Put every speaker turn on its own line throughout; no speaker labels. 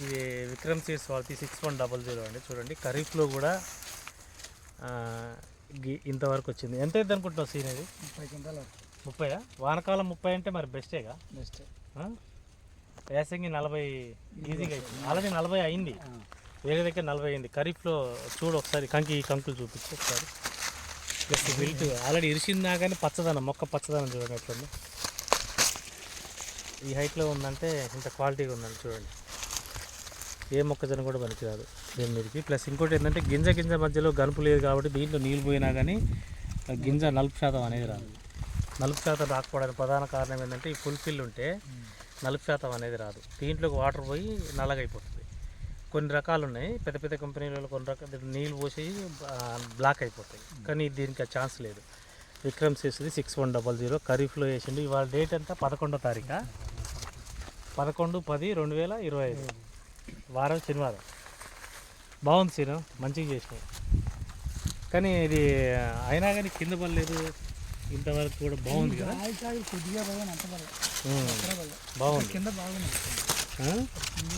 ఇది విక్రమ్ సీడ్స్ వాళ్ళకి 6100 అండి. చూడండి ఖరీఫ్లో కూడా ఇంతవరకు వచ్చింది. ఎంత అయితే అనుకుంటున్నావు సీన్ ఇది?
30 క్వింటాలు.
30? వానకాలం 30 అంటే మరి బెస్టేగా.
బెస్ట్.
వేసంగి 40 ఈజీగా అయిపోయింది. ఆల్రెడీ 40 అయింది, వేరే దగ్గర 40 అయింది. ఖరీఫ్లో చూడు ఒకసారి కంకులు చూపించు ఒకసారి. ప్లస్ విల్ట్ ఆల్రెడీ ఇరిసిందా కానీ పచ్చదనం, మొక్క పచ్చదనం చూడండి ఎట్లుంది. ఈ హైట్లో ఉందంటే ఇంత క్వాలిటీగా ఉందండి. చూడండి ఏ మొక్కజొన్న కూడా పనికిరాదు దీని మీదకి. ప్లస్ ఇంకోటి ఏంటంటే గింజ మధ్యలో గనుపు లేదు కాబట్టి దీంట్లో నీళ్ళు పోయినా కానీ గింజ 40% అనేది రాదు. 40% రాకపోవడానికి ప్రధాన కారణం ఏంటంటే ఈ ఫుల్ఫిల్ ఉంటే 40% అనేది రాదు. దీంట్లోకి వాటర్ పోయి నల్లగా అయిపోతుంది. కొన్ని రకాలు ఉన్నాయి పెద్ద పెద్ద కంపెనీలలో, కొన్ని రకాల నీళ్ళు పోసి బ్లాక్ అయిపోతాయి. కానీ దీనికి ఆ ఛాన్స్ లేదు. విక్రమ్ సీడ్స్ది 6100 ఖరీఫ్లో వేసిండు. ఇవాళ డేట్ ఎంత? 11వ తారీఖు, 11/10/2025 వారం శనివారం. బాగుంది సీను, మంచిగా చేసినాయి. కానీ ఇది అయినా కానీ కింద పడలేదు ఇంతవరకు కూడా. బాగుంది కదా, బాగుంది.
కింద బాగుంది.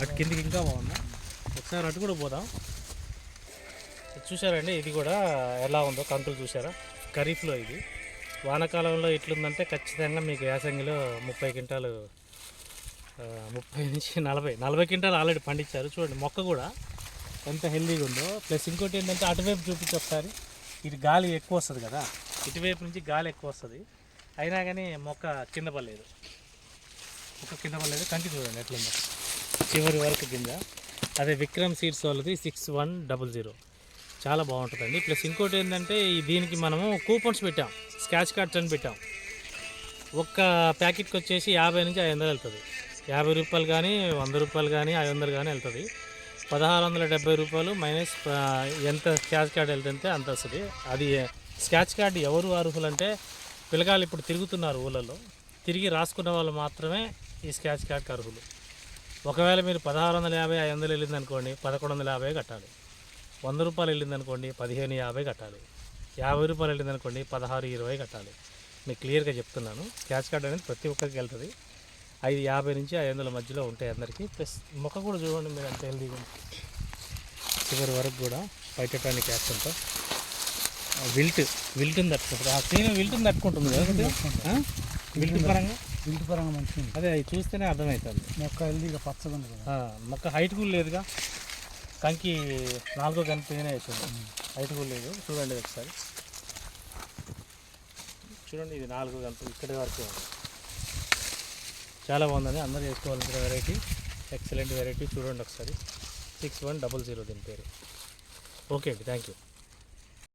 అటు కిందకి ఇంకా బాగుందా? ఒకసారి అటు కూడా పోదాం. చూసారండి ఇది కూడా ఎలా ఉందో, కంకులు చూసారా? ఖరీఫ్లో ఇది. వానాకాలంలో ఎట్లుందంటే ఖచ్చితంగా మీకు యాసంగిలో 30 క్వింటాలు, 30 నుంచి 40 క్వింటాలు ఆల్రెడీ పండించారు. చూడండి మొక్క కూడా ఎంత హెల్దీగా ఉందో. ప్లస్ ఇంకోటి ఏంటంటే అటువైపు చూపించి ఒకసారి. ఇది గాలి ఎక్కువ వస్తుంది కదా, ఇటువైపు నుంచి గాలి ఎక్కువ వస్తుంది, అయినా కానీ మొక్క కింద పడలేదు. కంకి చూడండి ఎట్లుందో చివరి వరకు కింద. అదే విక్రమ్ సీడ్స్ వాళ్ళది 6100 చాలా బాగుంటుందండి. ప్లస్ ఇంకోటి ఏంటంటే దీనికి మనము కూపన్స్ పెట్టాం, స్క్రాచ్ కార్డ్స్ అని పెట్టాం. ఒక్క ప్యాకెట్కి వచ్చేసి 50 నుంచి 500 వెళ్తుంది. 50 రూపాయలు కానీ 100 రూపాయలు కానీ 500 కానీ వెళ్తుంది. 1670 రూపాయలు మైనస్ ఎంత స్క్రాచ్ కార్డ్ వెళ్తుంటే అంత వస్తుంది. అది స్క్రాచ్ కార్డు ఎవరు అర్హులంటే పిల్లగాళ్ళు ఇప్పుడు తిరుగుతున్నారు ఊళ్ళలో, తిరిగి రాసుకున్న వాళ్ళు మాత్రమే ఈ స్క్రాచ్ కార్డ్కి అర్హులు. ఒకవేళ మీరు 1650 500 వెళ్ళిందనుకోండి 1150 కట్టాలి. 100 రూపాయలు వెళ్ళిందనుకోండి 1550 కట్టాలి. 50 రూపాయలు వెళ్ళిందనుకోండి 1620 కట్టాలి. మీకు క్లియర్గా చెప్తున్నాను. స్క్రాచ్ కార్డ్ అనేది ప్రతి ఒక్కరికి వెళ్తుంది. 50 నుంచి 500 మధ్యలో ఉంటాయి అందరికీ. ప్లస్ మొక్క కూడా చూడండి మీరు అంత హెల్దీగా ఉంది. చివరి వరకు కూడా పైటటానికి యాక్షన్తో విల్ట్ని తట్టుకుంటుంది. ఆ స్క్రీన్ విల్ట్ని తట్టుకుంటుంది కదా, విల్ట్ పరంగా మంచిగా. అదే అది చూస్తేనే అర్థమవుతుంది.
మొక్క హెల్దీగా పచ్చగా ఉంది కదా.
మొక్క హైట్ కూడా లేదుగా, కంకి 4 కనిపినే అవుతుంది, హైట్ కూడా లేదు. చూడండి ఒకసారి, చూడండి ఇది 4 గంటలు ఇక్కడి వరకే ఉంది. చాలా బాగుందని అందరూ చేసుకోవాల్సిన వెరైటీ, ఎక్సలెంట్ వెరైటీ. చూడండి ఒకసారి 6100 దీని పేరు. ఓకే అండి, థ్యాంక్ యూ.